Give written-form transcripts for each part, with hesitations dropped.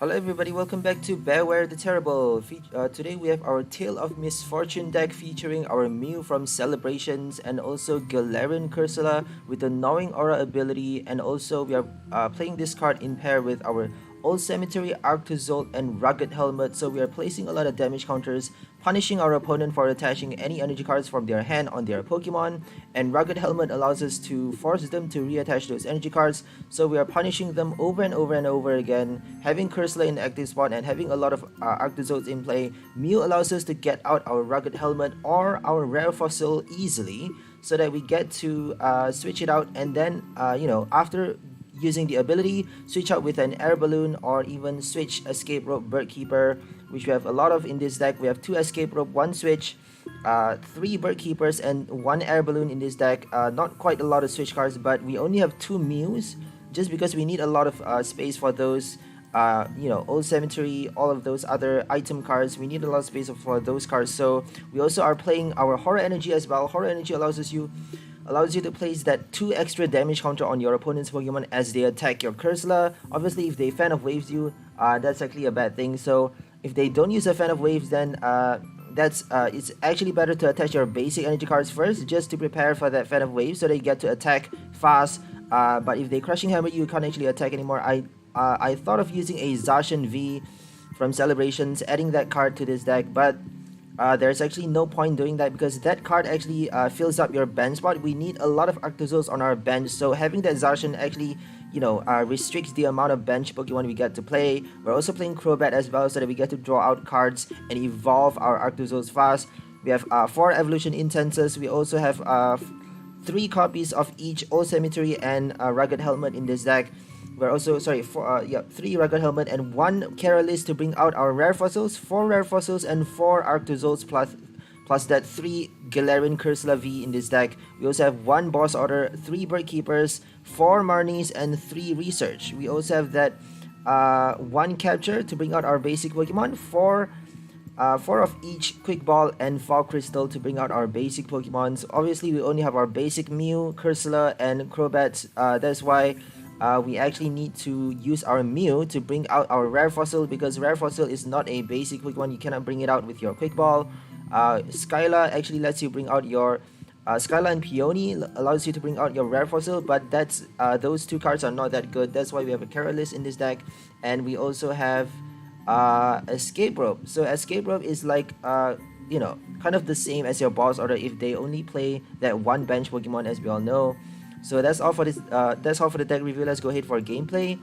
Hello everybody, welcome back to Beware the Terrible. Today we have our Tale of Misfortune deck featuring our Mew from Celebrations and also Galarian Cursola with the Gnawing Aura ability, and also we are playing this card in pair with our Old Cemetery, Arctozolt and Rugged Helmet. So we are placing a lot of damage counters, punishing our opponent for attaching any energy cards from their hand on their Pokemon, and Rugged Helmet allows us to force them to reattach those energy cards, so we are punishing them over and over and over again. Having Cursola in the active spot and having a lot of Arctozolts in play, Mew allows us to get out our Rugged Helmet or our Rare Fossil easily, so that we get to switch it out, and then after using the ability, switch out with an Air Balloon or even switch Escape Rope, Bird Keeper, which we have a lot of in this deck. We have 2 Escape Rope, 1 switch, 3 Bird Keepers, and 1 Air Balloon in this deck. Not quite a lot of switch cards, but we only have 2 Mews just because we need a lot of space for those. Old Cemetery, all of those other item cards, we need a lot of space for those cards. So we also are playing our Horror Energy as well. Horror Energy allows you to place that 2 extra damage counter on your opponent's Pokemon as they attack your Cursola. Obviously, if they Fan of Waves you, that's actually a bad thing. So if they don't use a Fan of Waves, then it's actually better to attach your basic energy cards first, just to prepare for that Fan of Waves, so they get to attack fast. But if they Crushing Hammer you, can't actually attack anymore. I thought of using a Zacian V from Celebrations, adding that card to this deck, but there's actually no point doing that because that card actually fills up your bench spot. We need a lot of Arctozolts on our bench, so having that Zacian actually, restricts the amount of bench Pokemon we get to play. We're also playing Crobat as well, so that we get to draw out cards and evolve our Arctozolts fast. We have 4 Evolution Intenses. We also have 3 copies of each Old Cemetery and Rugged Helmet in this deck. We're also, 3 Rugged Helmet and 1 Carolist to bring out our Rare Fossils, 4 Rare Fossils and 4 Arctozolts plus that 3 Galarian Cursola V in this deck. We also have 1 Boss Order, 3 Bird Keepers, 4 Marnies, and 3 Research. We also have that 1 Capture to bring out our basic Pokemon, 4 of each Quick Ball and Fog Crystal to bring out our basic Pokemon. So obviously, we only have our basic Mew, Cursola, and Crobat. That's why we actually need to use our Mew to bring out our Rare Fossil, because Rare Fossil is not a basic Pokemon. You cannot bring it out with your Quick Ball. Skyla actually lets you bring out your Skyla, and Peony allows you to bring out your Rare Fossil, but that's those 2 cards are not that good. That's why we have a Carolist in this deck, and we also have Escape Rope. So Escape Rope is like kind of the same as your Boss Order if they only play that 1 bench Pokemon, as we all know. So that's all for this. That's all for the deck review. Let's go ahead for gameplay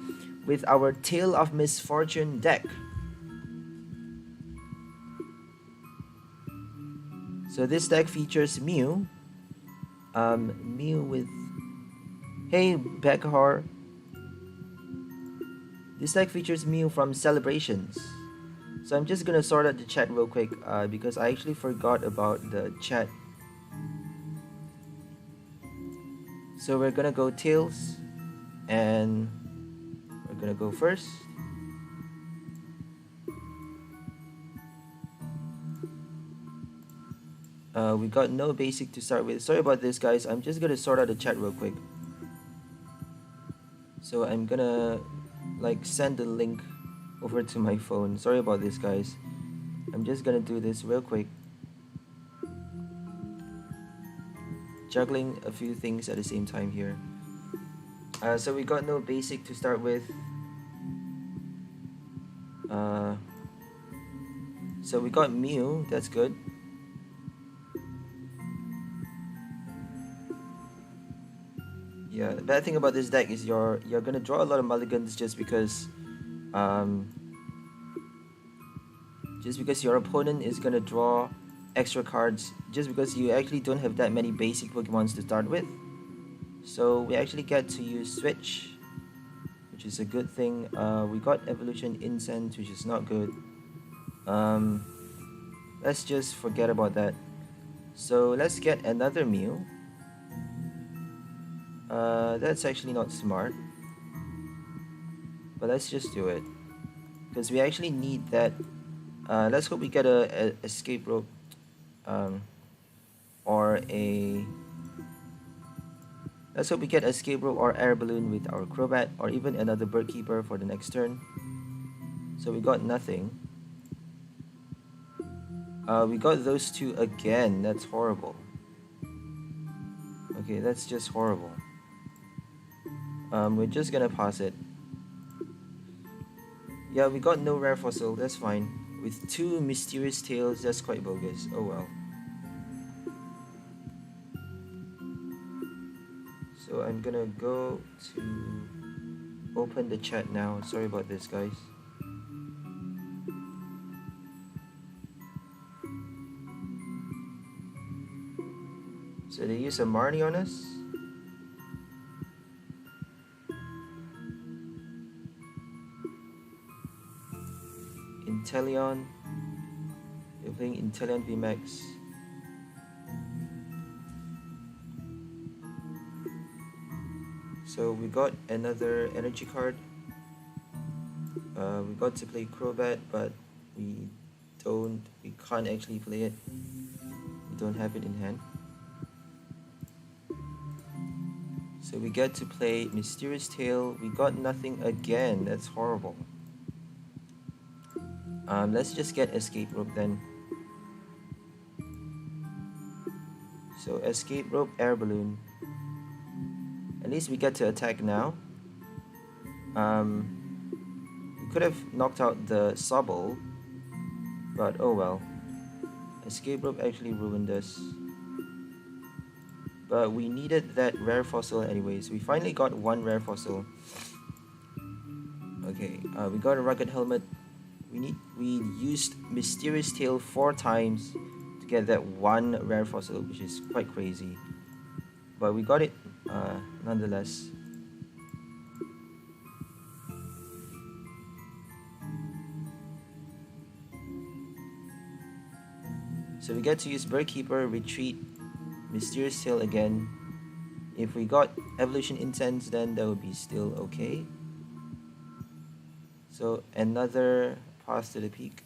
with our Tale of Misfortune deck. So this deck features Mew. Mew with Hey Beckhor. This deck features Mew from Celebrations. So I'm just gonna sort out the chat real quick because I actually forgot about the chat. So we're gonna go Tails, and we're gonna go first. We got no basic to start with. Sorry about this, guys. I'm just gonna sort out the chat real quick. So I'm gonna send the link over to my phone. Sorry about this, guys. I'm just gonna do this real quick. Juggling a few things at the same time here. So we got no basic to start with. So we got Mew, that's good. Yeah, the bad thing about this deck is you're gonna draw a lot of mulligans just because your opponent is gonna draw extra cards just because you actually don't have that many basic Pokemons to start with. So we actually get to use Switch, which is a good thing. We got Evolution Incense, which is not good. Let's just forget about that. So let's get another Mew. That's actually not smart, but let's just do it because we actually need that. Let's hope we get a Escape Rope or a Let's hope we get Escape Rope or Air Balloon with our Crobat, or even another Bird Keeper for the next turn. So we got nothing. We got those two again. That's horrible. Okay, that's just horrible. We're just gonna pass it. Yeah, we got no rare fossil. That's fine. With two mysterious tails, that's quite bogus. Oh well. So I'm gonna go to open the chat now. Sorry about this, guys. So they use a Marnie on us. Inteleon. They're playing Inteleon VMAX. So we got another energy card. We got to play Crobat, but we can't actually play it. We don't have it in hand. So we get to play Mysterious Tail. We got nothing again. That's horrible. Let's just get Escape Rope then. So Escape Rope, Air Balloon. At least we get to attack now. We could have knocked out the Sobble, but oh well. Escape Rope actually ruined us. But we needed that rare fossil anyways. We finally got one rare fossil. Okay, we got a Rugged Helmet. We used Mysterious Tail 4 times to get that one rare fossil, which is quite crazy. But we got it nonetheless. So we get to use Bird Keeper, Retreat, Mysterious Tail again. If we got Evolution Incense, then that would be still okay. So another pass to the peak.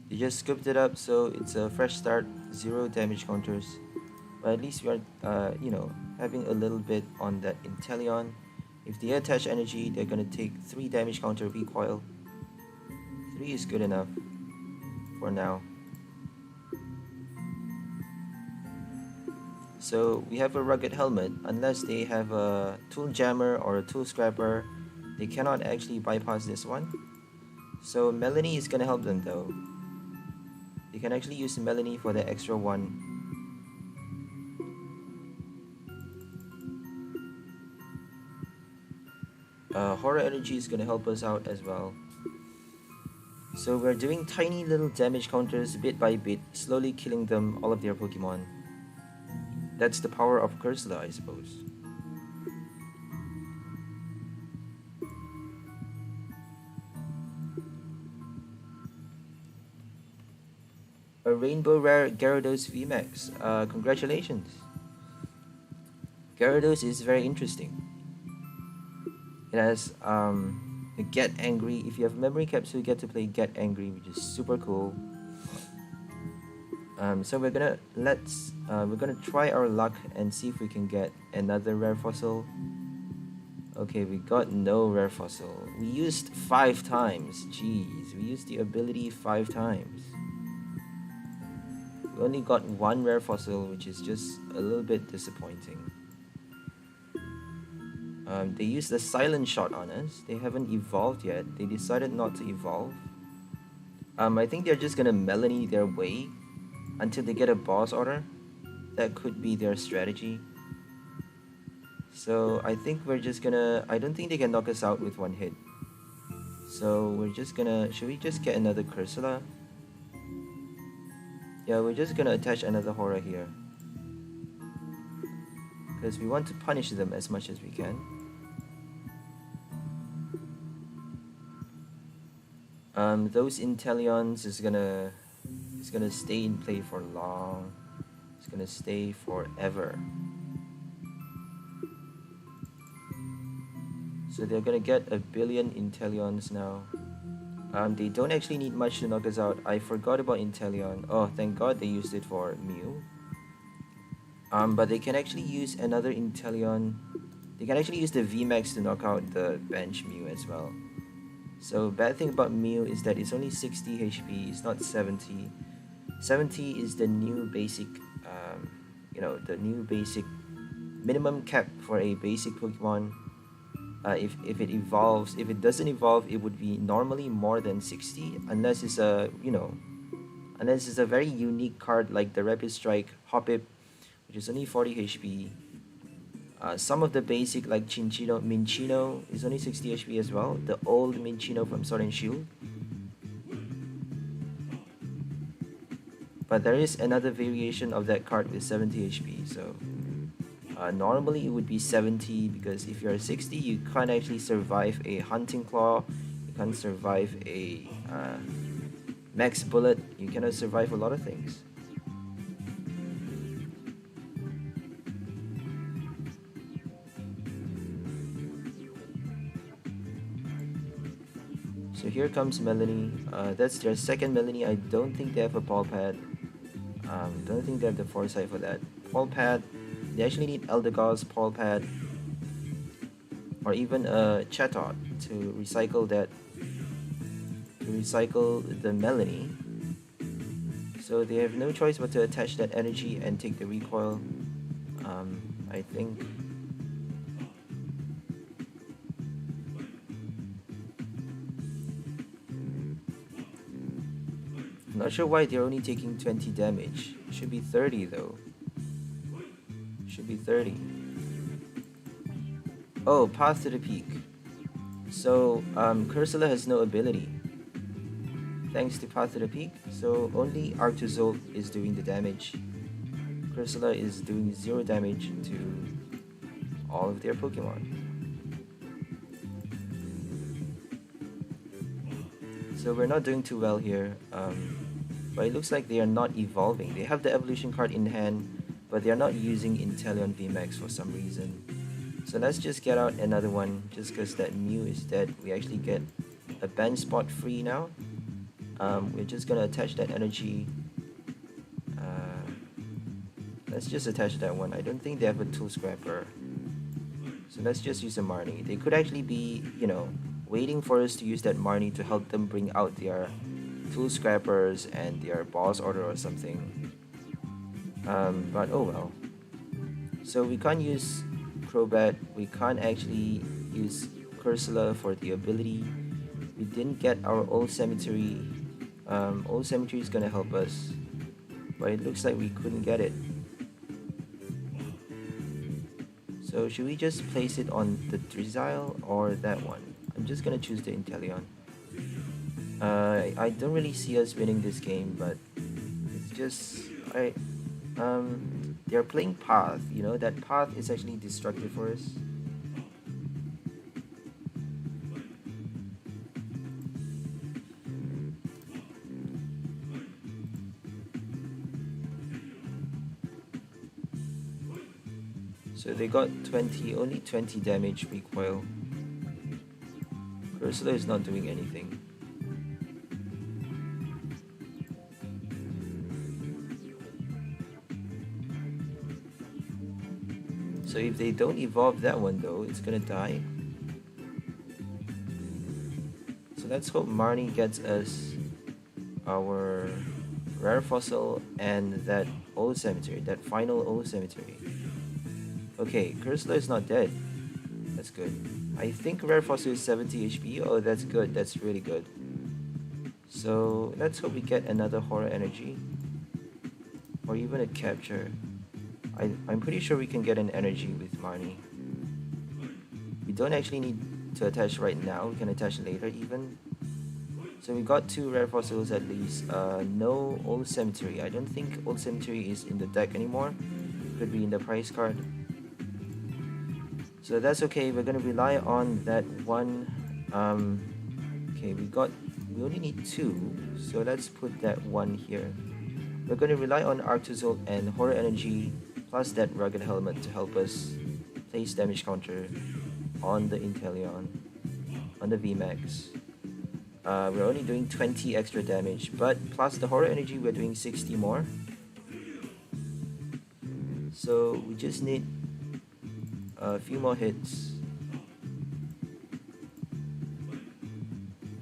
You just scooped it up, so it's a fresh start, 0 damage counters. But at least we are, having a little bit on that Inteleon. If they attach energy, they're gonna take 3 damage counter recoil. 3 is good enough for now. So we have a Rugged Helmet. Unless they have a Tool Jammer or a Tool Scrapper, they cannot actually bypass this one. So Melanie is gonna help them though. They can actually use Melanie for the extra 1. Horror Energy is gonna help us out as well. So we're doing tiny little damage counters bit by bit, slowly killing them, all of their Pokemon. That's the power of Cursola, I suppose. A Rainbow Rare Gyarados VMAX. Congratulations. Gyarados is very interesting. It has a Get Angry. If you have Memory Capsule, you get to play Get Angry, which is super cool. So we're gonna try our luck and see if we can get another rare fossil. Okay, we got no rare fossil. We used 5 times. Jeez, we used the ability 5 times. We only got 1 rare fossil, which is just a little bit disappointing. They used the Silent Shot on us. They haven't evolved yet. They decided not to evolve. I think they're just gonna Melanie their way until they get a boss order. That could be their strategy. So I think we're just gonna... I don't think they can knock us out with 1 hit. So we're just gonna... Should we just get another Cursola? Yeah, we're just gonna attach another Horror here. Because we want to punish them as much as we can. Those Inteleons is gonna stay in play for long. It's gonna stay forever. So they're gonna get a billion Inteleons now. They don't actually need much to knock us out. I forgot about Inteleon. Oh, thank God they used it for Mew. But they can actually use another Inteleon. They can actually use the VMAX to knock out the bench Mew as well. So bad thing about Mew is that it's only 60 HP, it's not 70. 70 is the new basic, the new basic minimum cap for a basic Pokemon. If it evolves, if it doesn't evolve, it would be normally more than 60, unless it's unless it's a very unique card like the Rapid Strike Hoppip, which is only 40 HP. Some of the basic like Minchino is only 60 HP as well. The old Minchino from Sword and Shield. But there is another variation of that card with 70 HP. So normally it would be 70 because if you're 60, you can't actually survive a Hunting Claw. You can't survive a Max Bullet. You cannot survive a lot of things. So here comes Melanie. That's their second Melanie. I don't think they have a Paul Pad. Don't think they have the foresight for that. Paul Pad. They actually need Eldegoss, Paul Pad, or even a Chatot to recycle that. To recycle the Melanie. So they have no choice but to attach that energy and take the recoil. I think. I'm not sure why they're only taking 20 damage. Should be 30 though. Should be 30. Oh, Path to the Peak. So, Cursola has no ability. Thanks to Path to the Peak, so only Arctozolt is doing the damage. Cursola is doing 0 damage to all of their Pokemon. So we're not doing too well here. But it looks like they are not evolving. They have the evolution card in hand, but they are not using Inteleon VMAX for some reason. So let's just get out another one, just because that Mew is dead. We actually get a bench spot free now. We're just gonna attach that energy. Let's just attach that one. I don't think they have a tool scrapper. So let's just use a Marnie. They could actually be, waiting for us to use that Marnie to help them bring out their tool scrappers and their boss order or something. But oh well. So we can't use Crobat. We can't actually use Cursola for the ability. We didn't get our old cemetery. Old cemetery is gonna help us, but it looks like we couldn't get it. So should we just place it on the Drizzile or that one? I'm just gonna choose the Inteleon. I don't really see us winning this game, but it's just they're playing Path. That Path is actually destructive for us. So they got only 20 damage recoil. Cursola is not doing anything. So if they don't evolve that one though, it's gonna die. So let's hope Marnie gets us our rare fossil and that old cemetery, that final old cemetery. Okay, Cursola is not dead. That's good. I think rare fossil is 70 HP. Oh, that's good. That's really good. So let's hope we get another horror energy, or even a capture. I'm pretty sure we can get an energy with Marnie. We don't actually need to attach right now. We can attach later even. So we got 2 rare fossils at least. No old cemetery. I don't think old cemetery is in the deck anymore. Could be in the price card. So that's okay. We're gonna rely on that one. Okay, we only need 2. So let's put that one here. We're gonna rely on Arctozolt and Horror Energy plus that Rugged Helmet to help us place damage counter on the Inteleon, on the VMAX. we're only doing 20 extra damage, but plus the horror energy we're doing 60 more. So we just need a few more hits.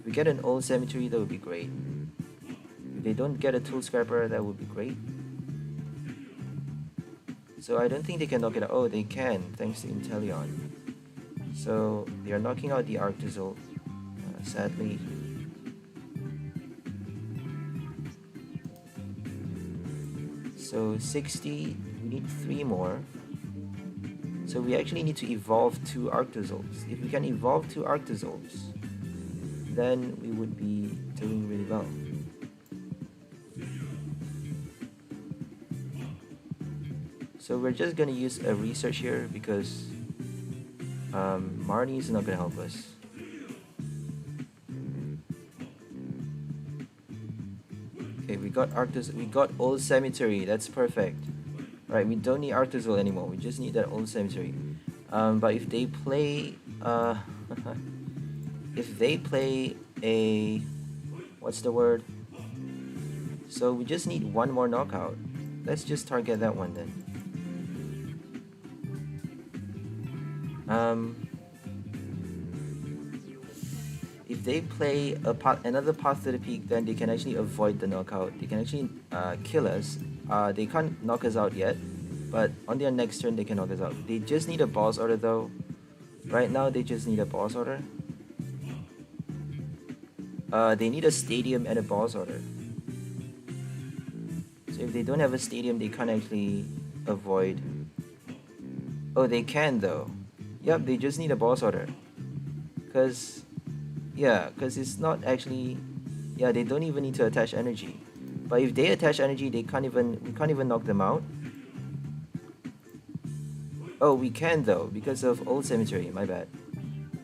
If we get an old cemetery, that would be great. If they don't get a tool scrapper, that would be great. So I don't think they can knock it out. Oh, they can, thanks to Inteleon. So they are knocking out the Arctozolt, sadly. So 60, we need 3 more. So we actually need to evolve 2 Arctozolts. If we can evolve 2 Arctozolts, then we would be doing really well. So we're just gonna use a research here because Marnie is not gonna help us. Okay, we got old cemetery. That's perfect. Right, we don't need Arctozolt anymore. We just need that old cemetery. But if they play if they play a, what's the word? So we just need 1 more knockout. Let's just target that one then. If they play another path to the peak, then they can actually avoid the knockout. They can actually kill us. They can't knock us out yet, but on their next turn they can knock us out. They just need a boss order though. Right now they just need a boss order. They need a stadium and a boss order. So if they don't have a stadium, they can't actually avoid. Oh, they can though. Yep, they just need a boss order. Cause it's not actually, they don't even need to attach energy. But if they attach energy, we can't even knock them out. Oh, we can though, because of old cemetery, my bad.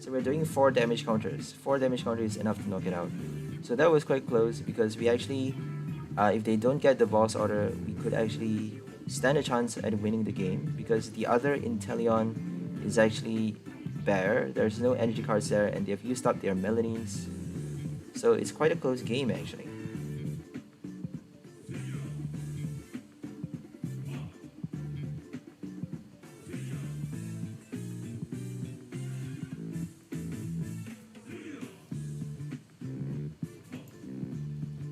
So we're doing 4 damage counters. 4 damage counters is enough to knock it out. So that was quite close because we actually, if they don't get the boss order, we could actually stand a chance at winning the game because the other Inteleon is actually bare. There's no energy cards there and they've used up their Melanines. So it's quite a close game actually.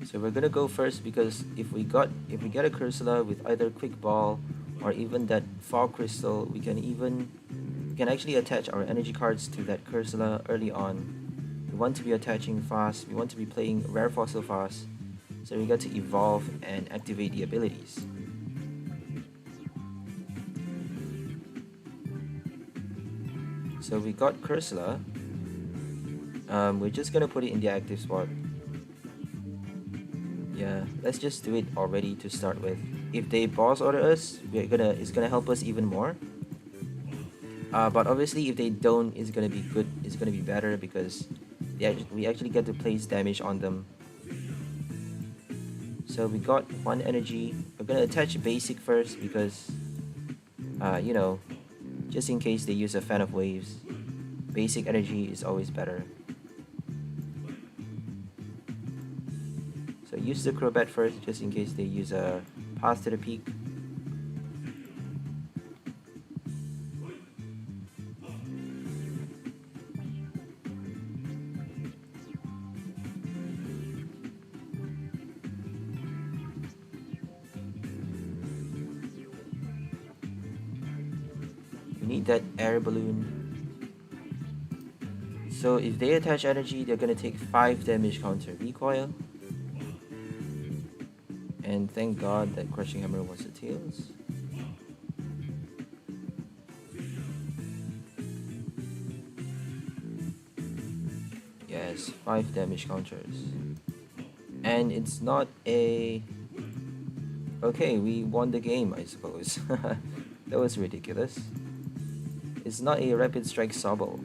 So we're gonna go first because if we get a Cursola with either Quick Ball or even that Fog Crystal, we can actually attach our energy cards to that Cursola early on. We want to be attaching fast, we want to be playing Rare Fossil fast, so we got to evolve and activate the abilities. So we got Cursola. We're just gonna put it in the active spot. Yeah, let's just do it already to start with. If they boss order us, it's gonna help us even more. But obviously if they don't, it's gonna be good. It's gonna be better because we actually get to place damage on them. So we got 1 energy. We're gonna attach basic first because just in case they use a Fan of Waves, basic energy is always better. So use the Crobat first just in case they use a Path to the Peak. We need that air balloon. So if they attach energy, they're gonna take 5 damage counter recoil. And thank God that Crushing Hammer was the tails. Yes, 5 damage counters. And it's not a... Okay, we won the game, I suppose. That was ridiculous. It's not a Rapid Strike Sobble.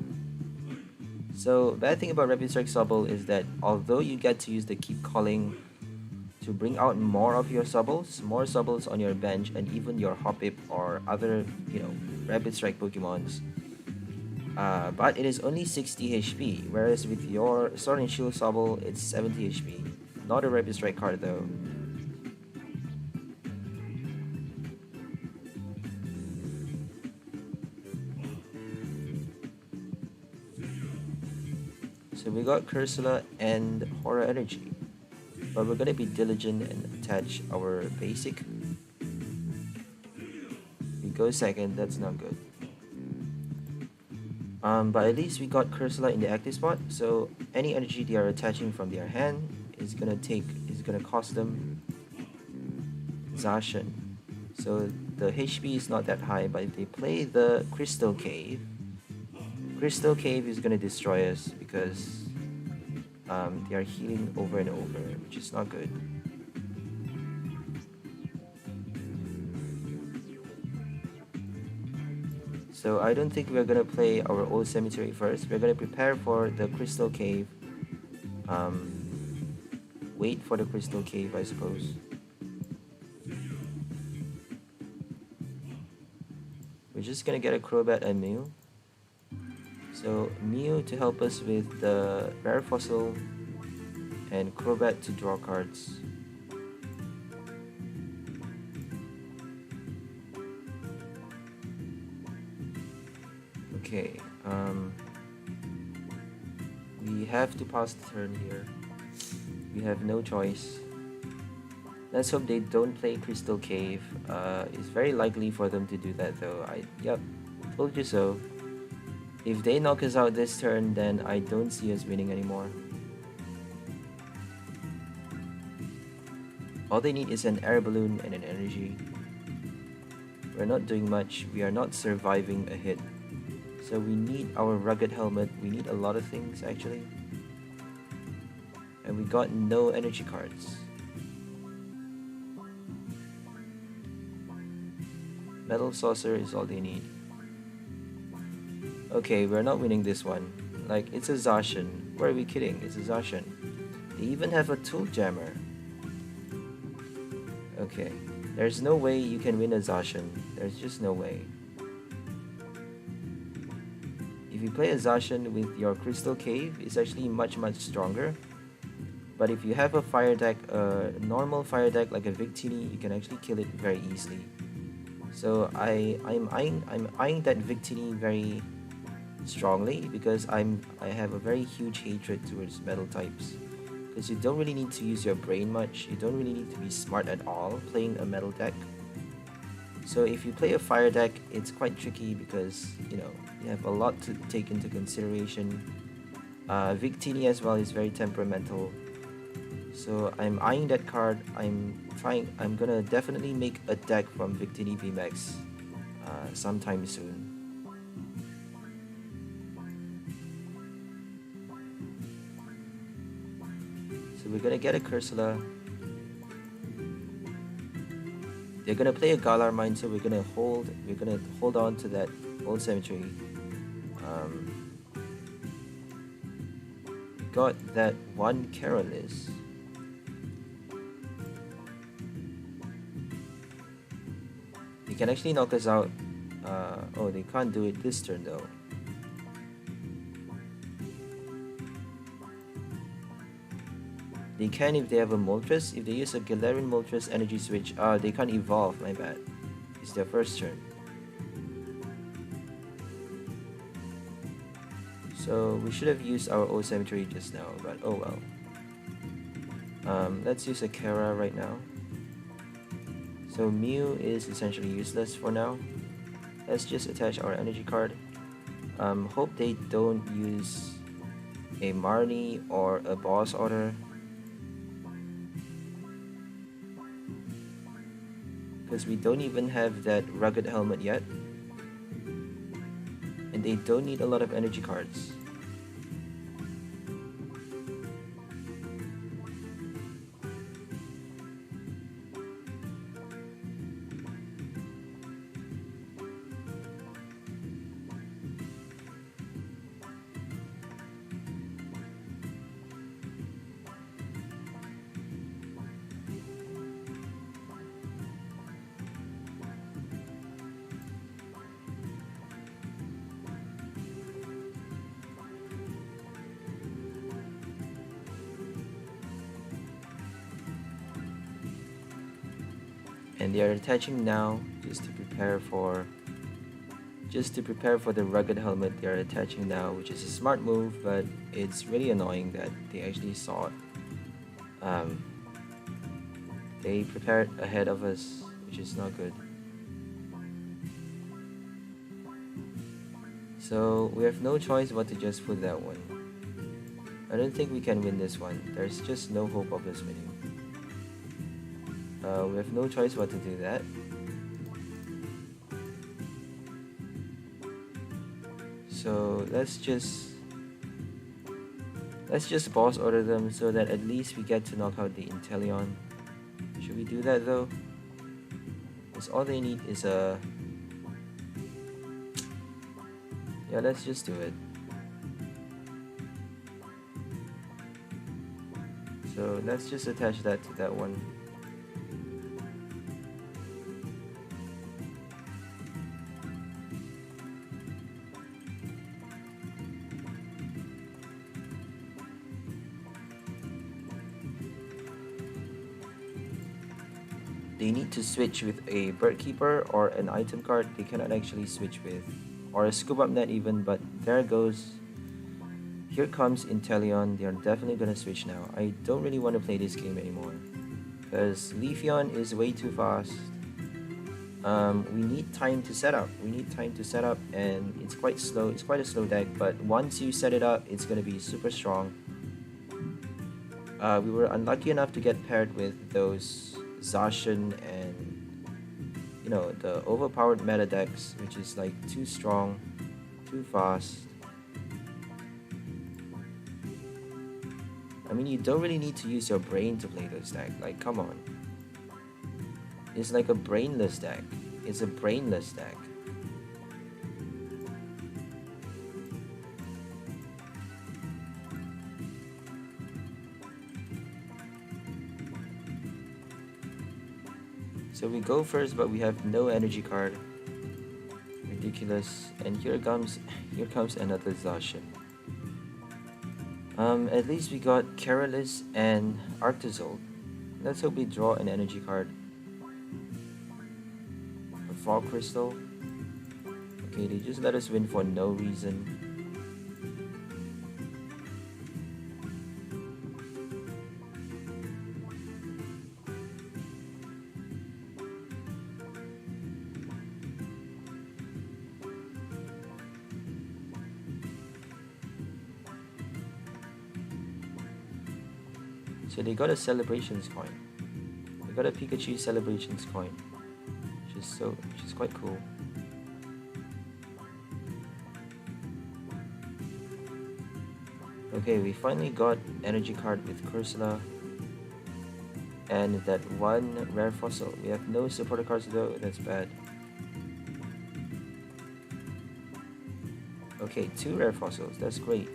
So, bad thing about Rapid Strike Sobble is that although you get to use the Keep Calling to bring out more of your more Sobbles on your bench, and even your Hoppip or other, Rapid Strike Pokemons, but it is only 60 HP, whereas with your Sword and Shield Sobble, it's 70 HP. Not a Rapid Strike card though. So we got Cursola and Horror Energy, but we're gonna be diligent and attach our basic. We go second, that's not good. But at least we got Cursola in the active spot, so any energy they are attaching from their hand is gonna cost them Zacian. So the HP is not that high, but if they play the Crystal Cave is gonna destroy us because they are healing over and over, which is not good. So I don't think we're gonna play our old cemetery first. We're gonna prepare for the Crystal Cave. Wait for the Crystal Cave, I suppose. We're just gonna get a Crobat and Mew. So Mew to help us with the Rare Fossil, and Crobat to draw cards. Okay, we have to pass the turn here. We have no choice. Let's hope they don't play Crystal Cave. It's very likely for them to do that though. Yep, told you so. If they knock us out this turn, then I don't see us winning anymore. All they need is an air balloon and an energy. We're not doing much. We are not surviving a hit. So we need our rugged helmet. We need a lot of things actually. And we got no energy cards. Metal Saucer is all they need. Okay, we're not winning this one. Like, it's a Zacian. Why are we kidding? It's a Zacian. They even have a Tool Jammer. Okay, there's no way you can win a Zacian. There's just no way. If you play a Zacian with your Crystal Cave, it's actually much stronger. But if you have a fire deck, a normal fire deck like a Victini, you can actually kill it very easily. So I'm eyeing that Victini very strongly because I have a very huge hatred towards metal types. Because you don't really need to use your brain much, you don't really need to be smart at all playing a metal deck. So if you play a fire deck, it's quite tricky because, you know, you have a lot to take into consideration. Victini as well is very temperamental. So I'm eyeing that card. I'm gonna definitely make a deck from Victini VMAX sometime soon. So we're gonna get a Cursola. They're gonna play a Galar Mine, so we're gonna hold on to that old cemetery. We got that one Carolis. They can actually knock us out. Oh, they can't do it this turn though. They can if they have a Moltres. If they use a Galarian Moltres energy switch, they can't evolve, my bad. It's their first turn. So we should have used our old cemetery just now, but oh well. Let's use a Kara right now. So Mew is essentially useless for now. Let's just attach our energy card. Hope they don't use a Marnie or a Boss Order. Because we don't even have that rugged helmet yet. And they don't need a lot of energy cards. And they are attaching now just to prepare for the rugged helmet they are attaching now, which is a smart move, but it's really annoying that they actually saw it. They prepared ahead of us, which is not good. So we have no choice but to just put that one. I don't think we can win this one. There's just no hope of us winning. We have no choice but to do that. So let's just boss order them so that at least we get to knock out the Inteleon. Should we do that though? Because all they need is a... Yeah, let's just do it. So let's just attach that to that one. They need to switch with a bird keeper or an item card. They cannot actually switch with, or a scoop up net even, but there it goes. Here comes Inteleon. They are definitely gonna switch now. I don't really want to play this game anymore because Leafeon is way too fast. We need time to set up. And it's quite slow. It's quite a slow deck, but once you set it up, it's gonna be super strong. We were unlucky enough to get paired with those Zacian and, you know, the overpowered meta decks, which is like too strong, too fast. I mean, you don't really need to use your brain to play this deck. Like, come on. It's like a brainless deck. It's a brainless deck. So we go first, but we have no energy card. Ridiculous. And here comes another Zacian. At least we got Careless and Arctozolt. Let's hope we draw an energy card. A Fog Crystal. Okay, they just let us win for no reason. So they got a Celebrations coin. They got a Pikachu Celebrations coin, which is quite cool. Okay, we finally got energy card with Cursola and that one rare fossil. We have no supporter cards though. That's bad. Okay, 2 rare fossils. That's great.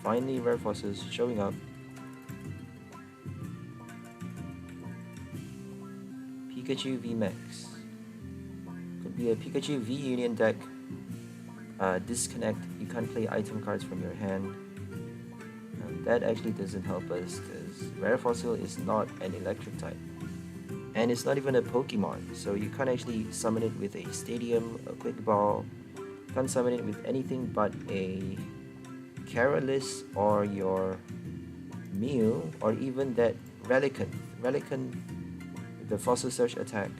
Finally, rare fossils showing up. Pikachu VMAX. Could be a Pikachu V Union deck. Disconnect. You can't play item cards from your hand. That actually doesn't help us because Rare Fossil is not an electric type. And it's not even a Pokemon, so you can't actually summon it with a Stadium, a Quick Ball. You can't summon it with anything but a Careless or your Mew, or even that Relicanth. Relicanth with the Fossil Search attack.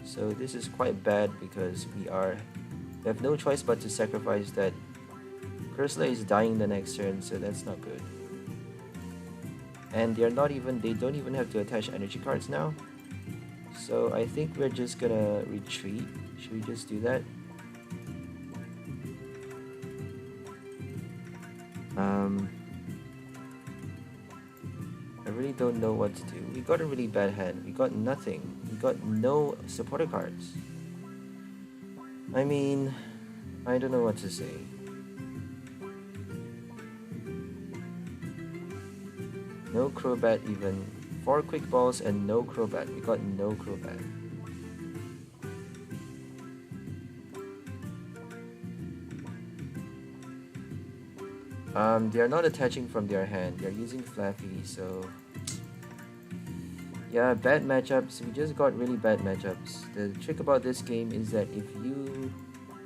So this is quite bad because we have no choice but to sacrifice that. Cursola is dying the next turn, so that's not good. And they don't even have to attach energy cards now. So I think we're just gonna retreat. Should we just do that? I really don't know what to do. We got a really bad hand. We got nothing. We got no supporter cards. I mean, I don't know what to say. No Crobat even. 4 Quick Balls and no Crobat. We got no Crobat. They are not attaching from their hand. They're using Flaffy, so yeah, bad matchups. We just got really bad matchups. The trick about this game is that if you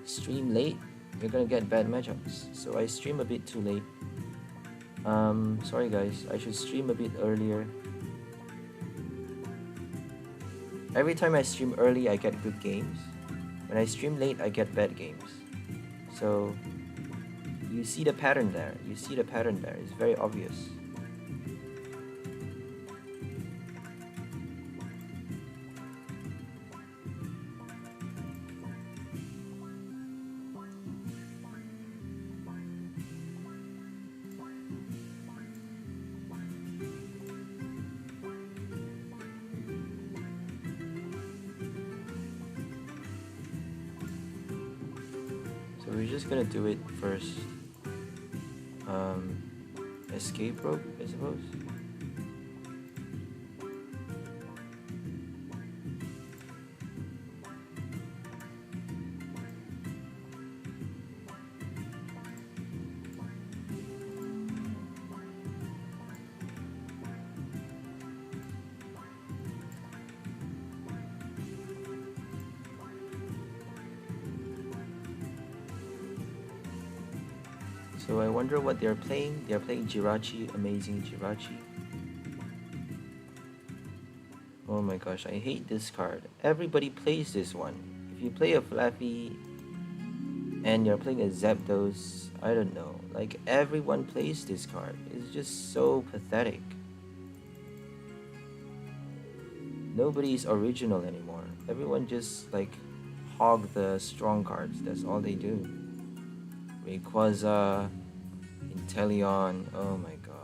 stream late, you're gonna get bad matchups. So I stream a bit too late. Sorry guys, I should stream a bit earlier. Every time I stream early, I get good games. When I stream late, I get bad games. So you see the pattern there. You see the pattern there. It's very obvious. So we're just gonna do it first. Escape rope, I suppose. So I wonder what they're playing. They're playing Jirachi, amazing Jirachi. Oh my gosh, I hate this card. Everybody plays this one. If you play a Flappy and you're playing a Zapdos, I don't know. Like everyone plays this card. It's just so pathetic. Nobody's original anymore. Everyone just like hog the strong cards. That's all they do. Rayquaza, Inteleon, oh my god.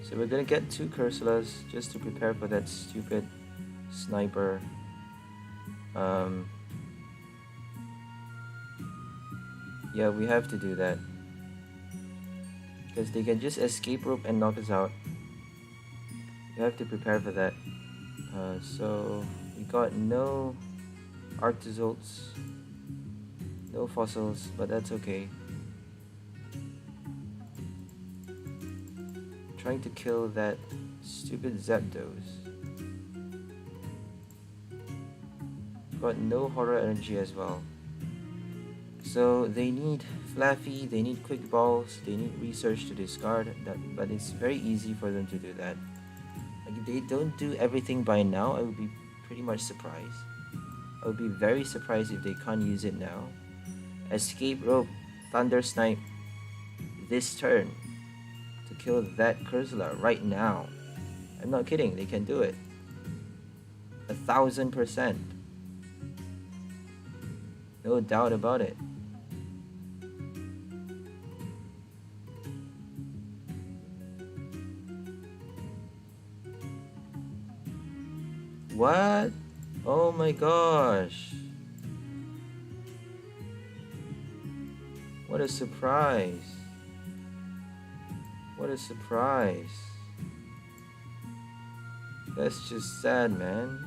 So we're gonna get 2 Cursolas just to prepare for that stupid sniper. Yeah, we have to do that. Because they can just escape rope and knock us out. We have to prepare for that. So we got no Arctozolts, no fossils, but that's okay. Trying to kill that stupid Zapdos. Got no horror energy as well. So they need Flaffy, they need quick balls, they need research to discard that, but it's very easy for them to do that. Like if they don't do everything by now, I would be pretty much surprised. I would be very surprised if they can't use it now. Escape rope, Thunder Snipe this turn to kill that Cursola right now. I'm not kidding, they can do it. 1000%. No doubt about it. What? Oh my gosh. What a surprise. What a surprise. That's just sad, man.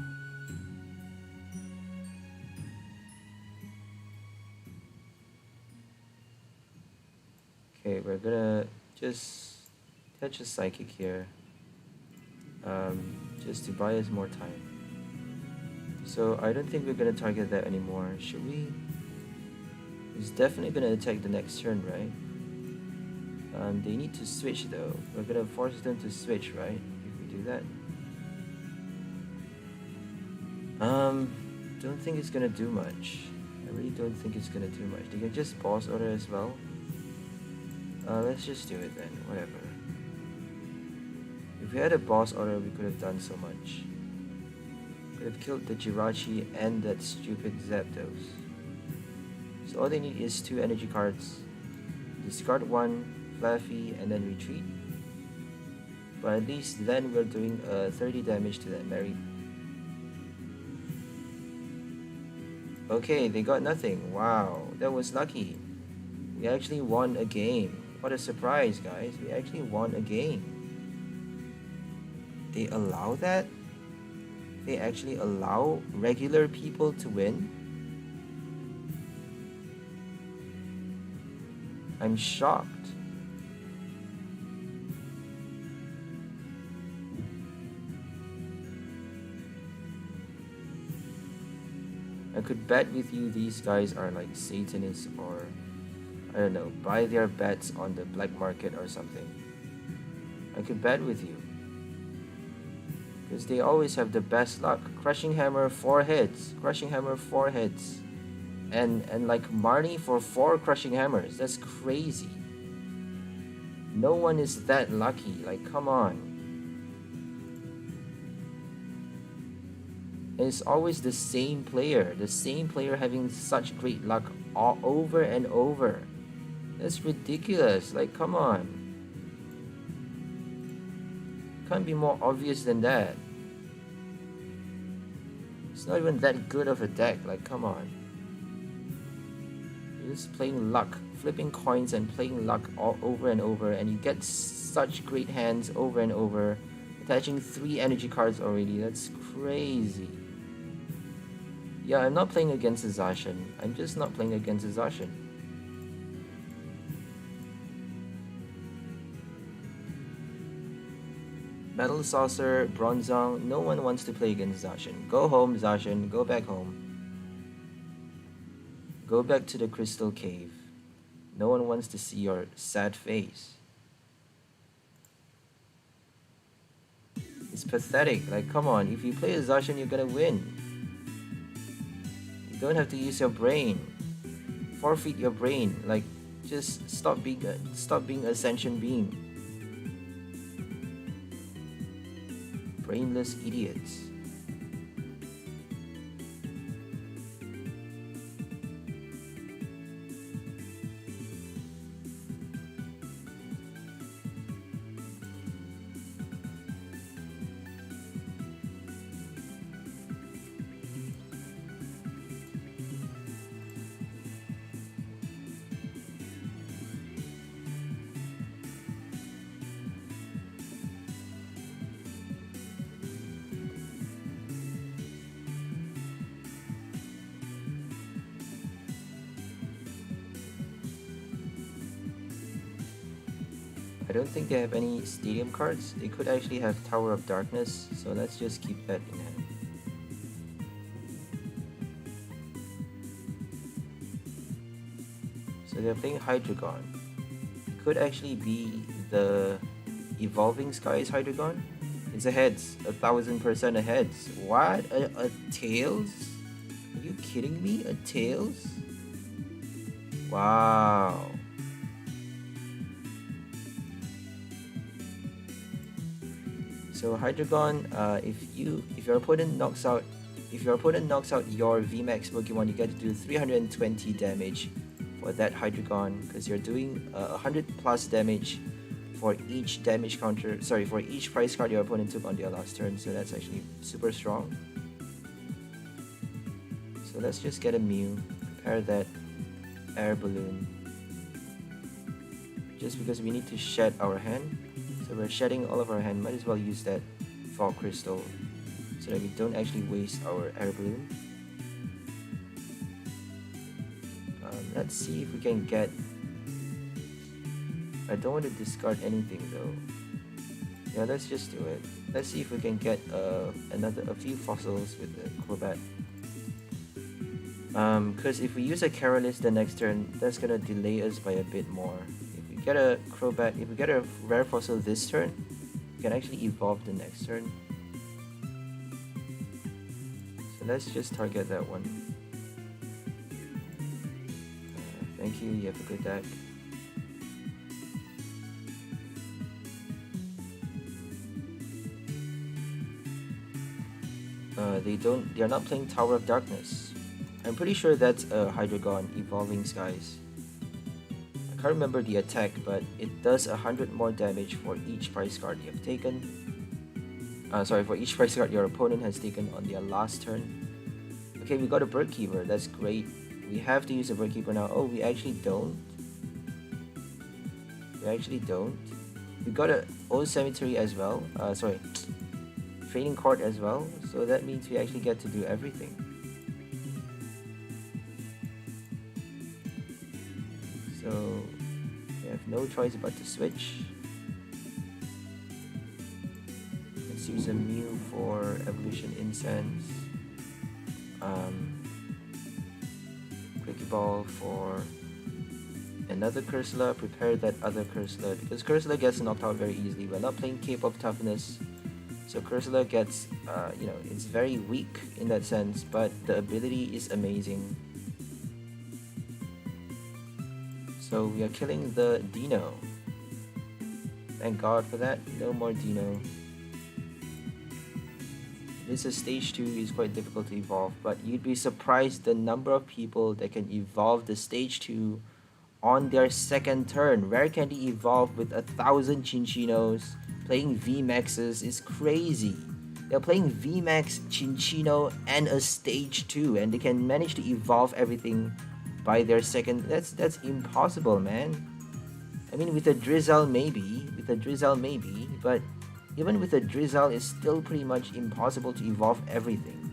Okay, we're gonna just catch a Psychic here. Just to buy us more time. So I don't think we're gonna target that anymore. Should we? It's definitely gonna attack the next turn, right? They need to switch though. We're gonna force them to switch, right? If we do that. Don't think it's gonna do much. I really don't think it's gonna do much. They can just boss order as well. Let's just do it then. Whatever. If we had a boss order, we could have done so much. Could have killed the Jirachi and that stupid Zapdos. So all they need is 2 energy cards. Discard 1, Flaffy, and then retreat. But at least then we're doing 30 damage to that Mary. Okay, they got nothing. Wow, that was lucky. We actually won a game. What a surprise, guys. We actually won a game. They allow that? They actually allow regular people to win? I'm shocked. I could bet with you these guys are like Satanists, or I don't know, buy their bets on the black market or something. I could bet with you. Because they always have the best luck. Crushing Hammer 4 hits. Crushing Hammer 4 hits. And like Marnie for 4 Crushing Hammers. That's crazy. No one is that lucky. Like, come on. And it's always the same player. The same player having such great luck all over and over. That's ridiculous. Like, come on. Can't be more obvious than that. It's not even that good of a deck. Like, come on. You're just playing luck. Flipping coins and playing luck all over and over. And you get such great hands over and over. Attaching 3 energy cards already. That's crazy. Yeah, I'm not playing against a Zacian. I'm just not playing against a Zacian. Metal Saucer, Bronzong, no one wants to play against Zacian. Go home, Zacian, go back home. Go back to the Crystal Cave. No one wants to see your sad face. It's pathetic, like come on, if you play a Zacian, you're gonna win. You don't have to use your brain. Forfeit your brain, like just stop being a sentient being. Brainless idiots. I don't think they have any stadium cards. They could actually have Tower of Darkness, so let's just keep that in hand. So they're playing Hydreigon. It could actually be the Evolving Skies Hydreigon. It's a heads, 1000% a heads. What? A tails? Are you kidding me? A tails? Wow. So Hydreigon, if your opponent knocks out your VMAX Pokemon, you get to do 320 damage for that Hydreigon, because you're doing 100 plus damage for each damage counter. Sorry, for each prize card your opponent took on their last turn. So that's actually super strong. So let's just get a Mew, prepare that air balloon. Just because we need to shed our hand. So we're shedding all of our hand, might as well use that Fog Crystal so that we don't actually waste our air balloon. Let's see if we can get... I don't want to discard anything though. Yeah, let's just do it. Let's see if we can get a few fossils with the Crobat. Because if we use a Carolus the next turn, that's gonna delay us by a bit more. Get a Crobat, if we get a rare fossil this turn, we can actually evolve the next turn. So let's just target that one. Thank you, you have a good deck. They're not playing Tower of Darkness. I'm pretty sure that's a Hydreigon Evolving Skies. I can't remember the attack, but it does 100 more damage for each prize card you have taken. For each prize card your opponent has taken on their last turn. Okay, we got a bird keeper. That's great. We have to use a bird keeper now. Oh, we actually don't. We actually don't. We got a old cemetery as well. Sorry, trading court as well. So that means we actually get to do everything. So we have no choice but to switch. Let's use a Mew for Evolution Incense. Quickie Ball for another Cursola. Prepare that other Cursola, because Cursola gets knocked out very easily. We're not playing K-pop toughness, so Cursola gets, you know, it's very weak in that sense, but the ability is amazing. So we are killing the Dino. Thank God for that. No more Dino. This is stage 2, is quite difficult to evolve, but you'd be surprised the number of people that can evolve the stage 2 on their second turn. Rare Candy evolve with 1,000 Chinchinos. Playing VMAXs is crazy. They're playing VMAX, Chinchino, and a stage 2, and they can manage to evolve everything by their second. That's impossible, man. I mean, with a Drizzle maybe, but even with a Drizzle, it's still pretty much impossible to evolve everything.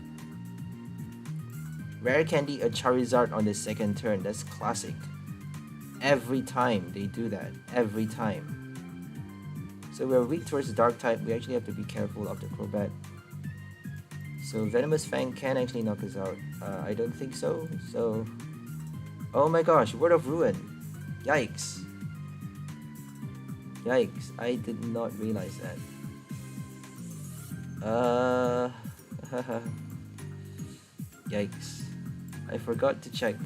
Rare Candy a Charizard on the second turn. That's classic. Every time they do that. Every time. So we're weak towards the Dark type. We actually have to be careful of the Crobat. So Venomous Fang can actually knock us out. I don't think so. So... oh my gosh, Word of Ruin. Yikes. Yikes, I did not realize that. Yikes. I forgot to check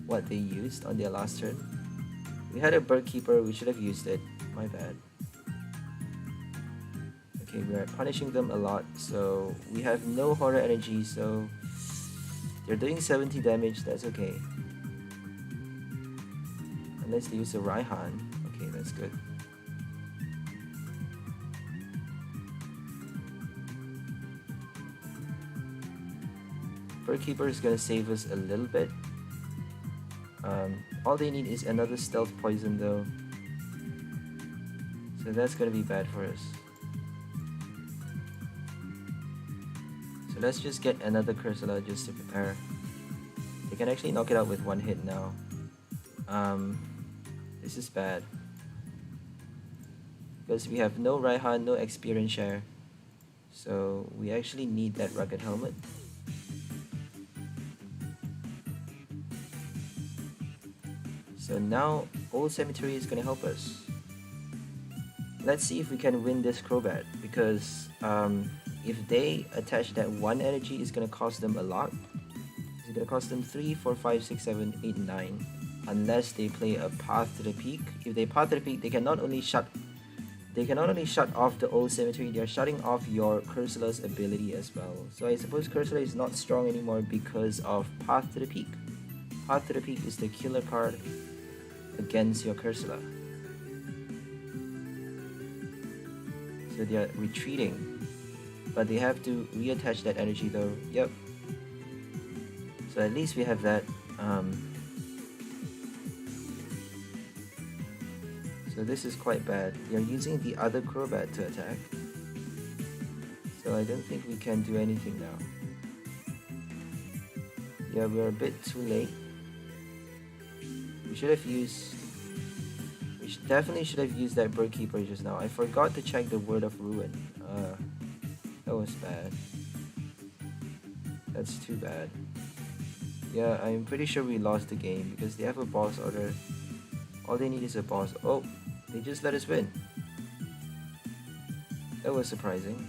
what they used on their last turn. We had a Bird Keeper, we should have used it. My bad. Okay, we're punishing them a lot, so we have no Horror Energy, so they're doing 70 damage, that's okay. Unless they use a Raihan. Okay, that's good. Bird Keeper is gonna save us a little bit. All they need is another Stealth Poison though. So that's gonna be bad for us. So let's just get another Cursola just to prepare. They can actually knock it out with one hit now. This is bad. Because we have no Raihan, no experience share. So we actually need that Rugged Helmet. So now Old Cemetery is gonna help us. Let's see if we can win this Crobat, because if they attach that one energy, it's gonna cost them a lot. It's gonna cost them 3, 4, 5, 6, 7, 8, 9. Unless they play a Path to the Peak. If they Path to the Peak, they can not only shut off the Old Cemetery, they're shutting off your Cursola's ability as well. So I suppose Cursola is not strong anymore because of Path to the Peak. Path to the Peak is the killer card against your Cursola. So they are retreating, but they have to reattach that energy though. Yep. So at least we have that. So this is quite bad. They're using the other Crobat to attack. So I don't think we can do anything now. Yeah, we're a bit too late. We should have used... definitely should have used that Bird Keeper just now. I forgot to check the Word of Ruin. That was bad. That's too bad. Yeah, I'm pretty sure we lost the game because they have a boss order. All they need is a boss. Oh, they just let us win. That was surprising.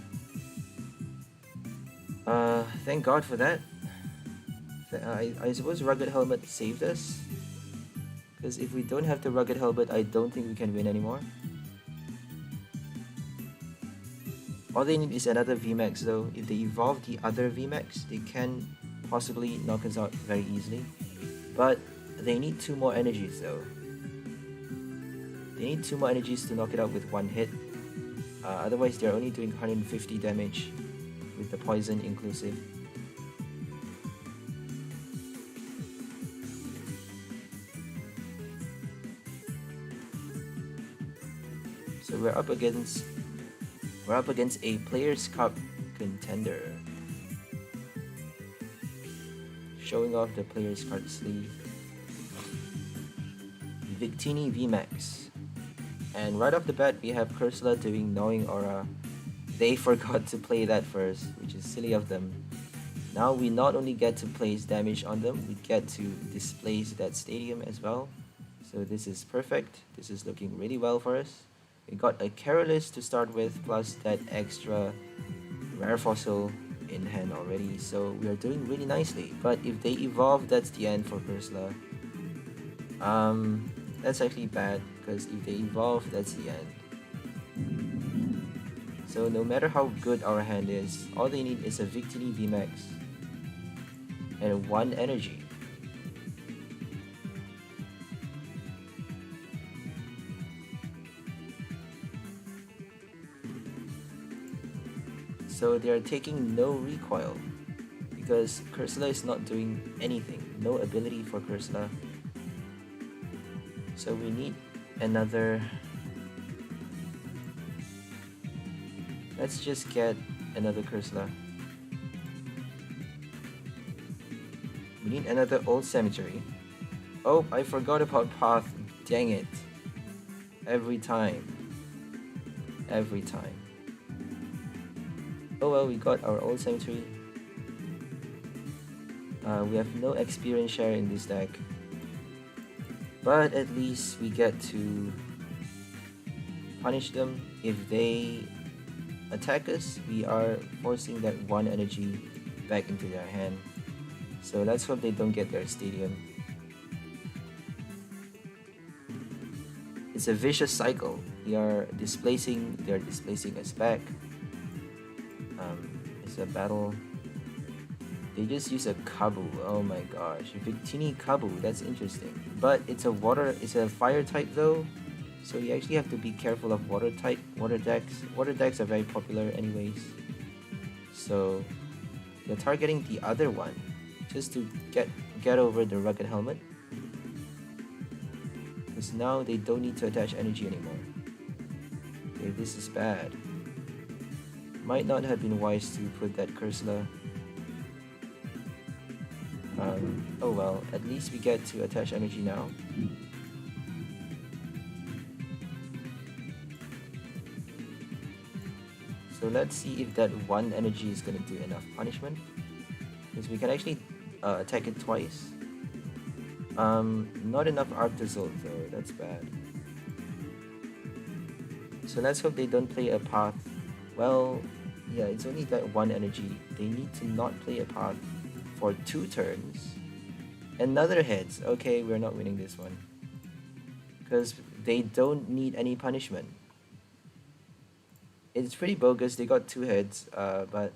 Thank God for that. I suppose Rugged Helmet saved us. Because if we don't have the Rugged Helmet, I don't think we can win anymore. All they need is another VMAX though. If they evolve the other VMAX, they can possibly knock us out very easily. But they need 2 more energies though. They need 2 more energies to knock it out with one hit. Otherwise, they're only doing 150 damage with the poison inclusive. So we're up against a Players Cup contender. Showing off the Players card sleeve. Victini VMAX. And right off the bat, we have Cursola doing Knowing Aura. They forgot to play that first, which is silly of them. Now we not only get to place damage on them, we get to displace that stadium as well. So this is perfect. This is looking really well for us. We got a Carolus to start with, plus that extra rare fossil in hand already. So we are doing really nicely. But if they evolve, that's the end for Cursola. That's actually bad, because if they evolve, that's the end. So no matter how good our hand is, all they need is a Victini VMAX and 1 energy. So they are taking no recoil, because Cursola is not doing anything, no ability for Cursola. So we need another. Let's just get another Cursola. We need another old cemetery. Oh, I forgot about path. Dang it. Every time. Every time. Oh well, we got our old cemetery. We have no experience share in this deck. But at least we get to punish them. If they attack us, we are forcing that 1 energy back into their hand. So let's hope they don't get their stadium. It's a vicious cycle. They're displacing us back. It's a battle. They just use a Kabu. Oh my gosh, Victini Kabu. That's interesting. But it's a fire type though, so you actually have to be careful of water type. Water decks are very popular anyways. So they're targeting the other one just to get over the rugged helmet. Because now they don't need to attach energy anymore. Okay, this is bad. Might not have been wise to put that Cursola. Oh well, at least we get to attach energy now. So let's see if that 1 energy is gonna do enough punishment. Because we can actually attack it twice. Not enough Arctozolt though, that's bad. So let's hope they don't play a path. Well, yeah, it's only that 1 energy. They need to not play a path for 2 turns. Another heads. Okay, we're not winning this one. Because they don't need any punishment. It's pretty bogus. They got 2 heads, but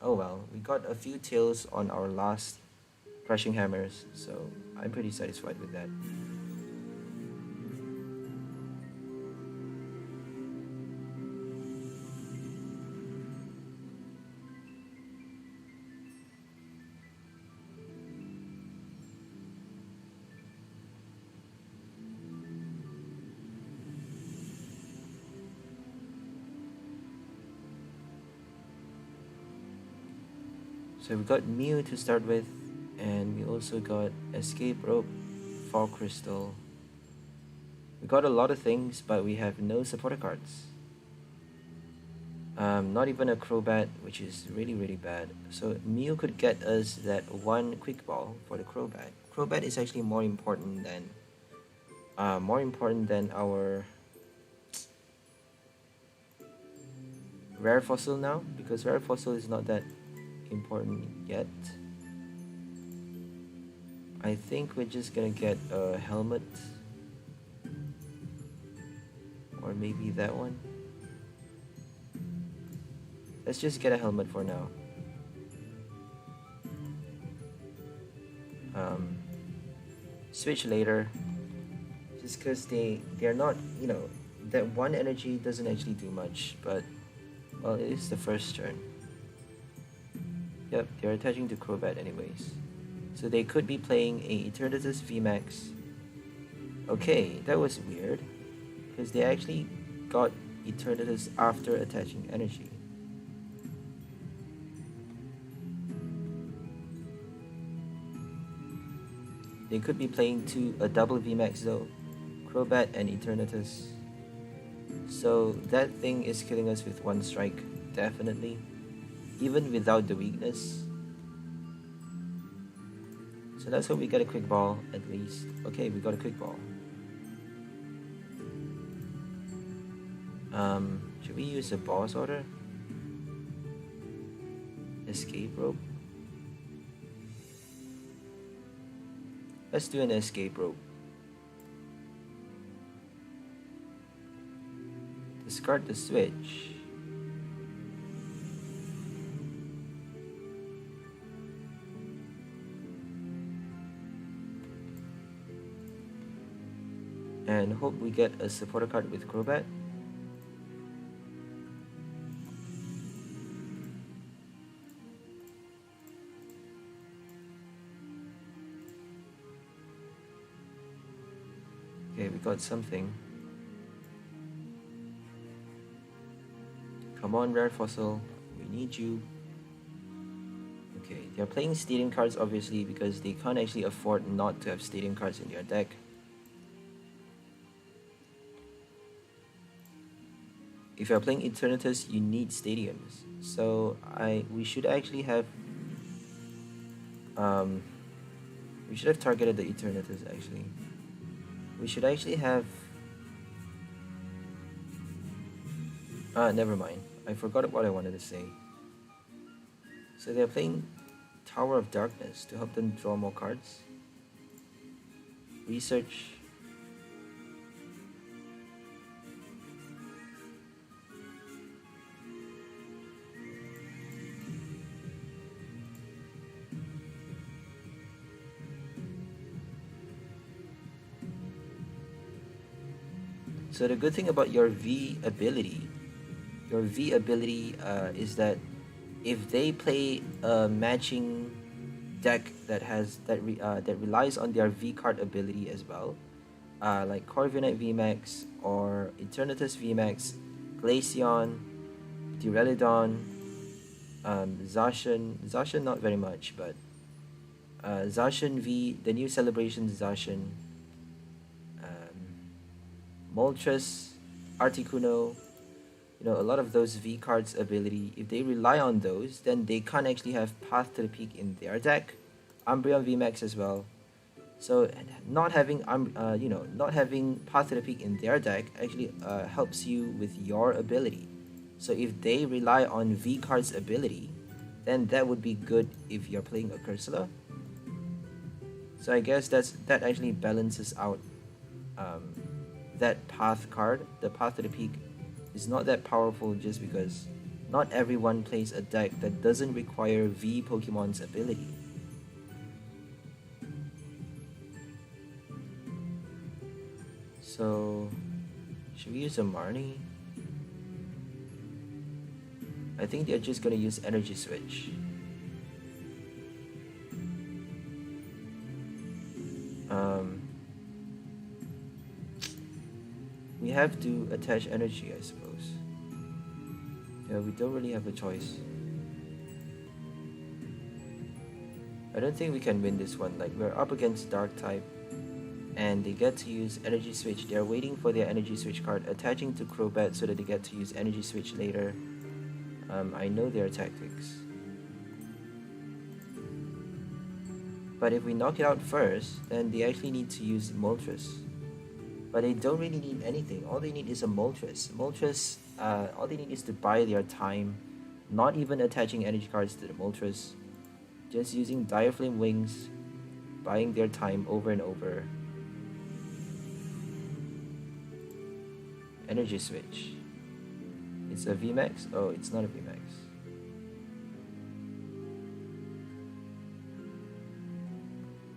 oh well. We got a few tails on our last crushing hammers, so I'm pretty satisfied with that. So we got Mew to start with, and we also got Escape Rope, Fall Crystal. We got a lot of things, but we have no supporter cards. Not even a Crobat, which is really bad. So Mew could get us that 1 Quick Ball for the Crobat. Crobat is actually more important than our Rare Fossil now, because Rare Fossil is not that important yet. I think we're just gonna get a helmet, or maybe that one. Let's just get a helmet for now. Switch later, just because they're not, you know, that 1 energy doesn't actually do much, but well, it is the first turn. Yep, they're attaching to Crobat anyways. So they could be playing a Eternatus VMAX. Okay, that was weird. Because they actually got Eternatus after attaching energy. They could be playing a double VMAX though, Crobat and Eternatus. So that thing is killing us with one strike, definitely, even without the weakness. So let's hope we get a quick ball at least. Okay, we got a quick ball. Should we use a boss order? Escape rope? Let's do an escape rope. Discard the switch. And hope we get a supporter card with Crobat. Okay, we got something. Come on, Rare Fossil. We need you. Okay, they're playing stadium cards obviously because they can't actually afford not to have stadium cards in their deck. If you're playing Eternatus, you need stadiums. So we should actually have targeted the Eternatus actually. We should actually have never mind. I forgot what I wanted to say. So they're playing Tower of Darkness to help them draw more cards. Research. So the good thing about your V ability is that if they play a matching deck that relies on their V card ability as well, like Corviknight VMAX or Eternatus VMAX, Glaceon, Duraludon, Zacian not very much, but Zacian V, the new Celebration Zacian, Moltres, Articuno, a lot of those V cards ability, if they rely on those, then they can't actually have Path to the Peak in their deck. Umbreon VMAX as well. So not having Path to the Peak in their deck actually helps you with your ability. So if they rely on V cards ability, then that would be good if you're playing a Cursola. So I guess that actually balances out that Path card. The Path to the Peak is not that powerful just because not everyone plays a deck that doesn't require V Pokemon's ability. So, should we use a Marnie? I think they're just gonna use Energy Switch. We have to attach energy, I suppose. Yeah, we don't really have a choice. I don't think we can win this one. Like, we're up against Dark type, and they get to use Energy Switch. They're waiting for their Energy Switch card, attaching to Crobat so that they get to use Energy Switch later. I know their tactics. But if we knock it out first, then they actually need to use Moltres. But they don't really need anything. All they need is a Moltres. Moltres, all they need is to buy their time, not even attaching energy cards to the Moltres, just using Diaflame Wings, buying their time over and over. Energy Switch. It's a VMAX? Oh, it's not a VMAX.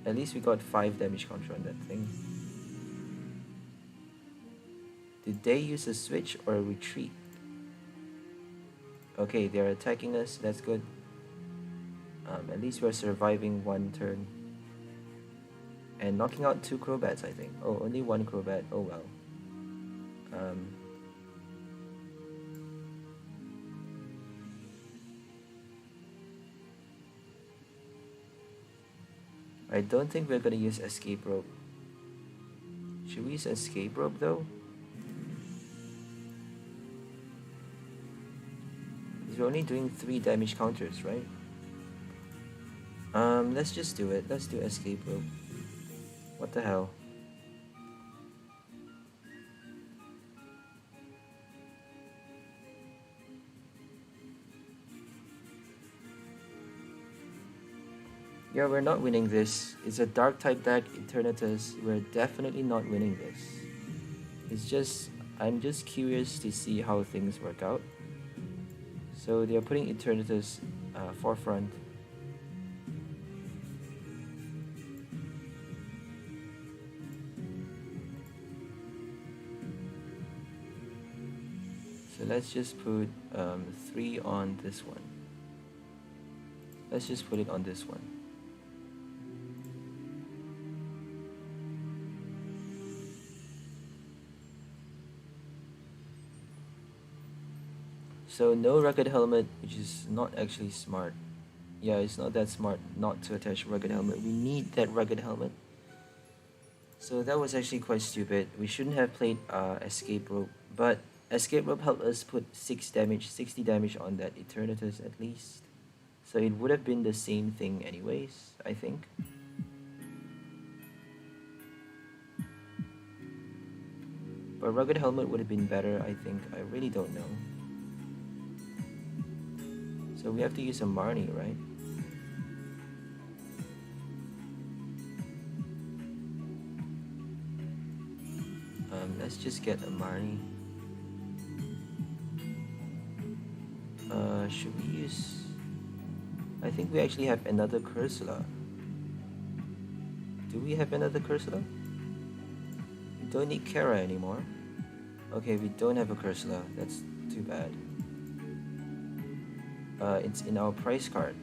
At least we got 5 damage counter on that thing. Did they use a switch or a retreat? Okay, they're attacking us. That's good. At least we're surviving one turn. And knocking out 2 Crobats, I think. Oh, only 1 Crobat. Oh well. I don't think we're gonna use escape rope. Should we use escape rope though? Because we're only doing 3 damage counters, right? Let's just do it. Let's do escape rope. What the hell? Yeah, we're not winning this. It's a dark type deck, Eternatus. We're definitely not winning this. It's just, I'm just curious to see how things work out. So they're putting Eternatus forefront. So let's just put 3 on this one. Let's just put it on this one. So no rugged helmet, which is not actually smart. Yeah, it's not that smart not to attach rugged helmet. We need that rugged helmet. So that was actually quite stupid. We shouldn't have played escape rope, but escape rope helped us put 60 damage on that Eternatus at least. So it would have been the same thing anyways, I think. But rugged helmet would have been better, I think. I really don't know. So we have to use a Marnie, right? Let's just get a Marnie. Should we use... I think we actually have another Cursola. Do we have another Cursola? We don't need Kara anymore. Okay, we don't have a Cursola. That's too bad. It's in our price card.